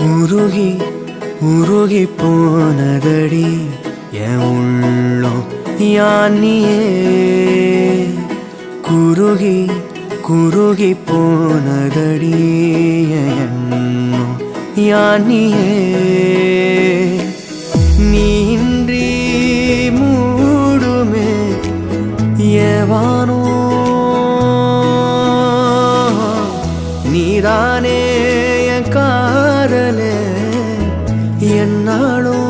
உருகி உருகி போனதடி என் உள்ளம் யானியே குருகி குருகி போனதடி என் எண்ணம் யானியே நீன்றி மூடுமே ஏவானோ நீதானே என் காதலே என்னாலும்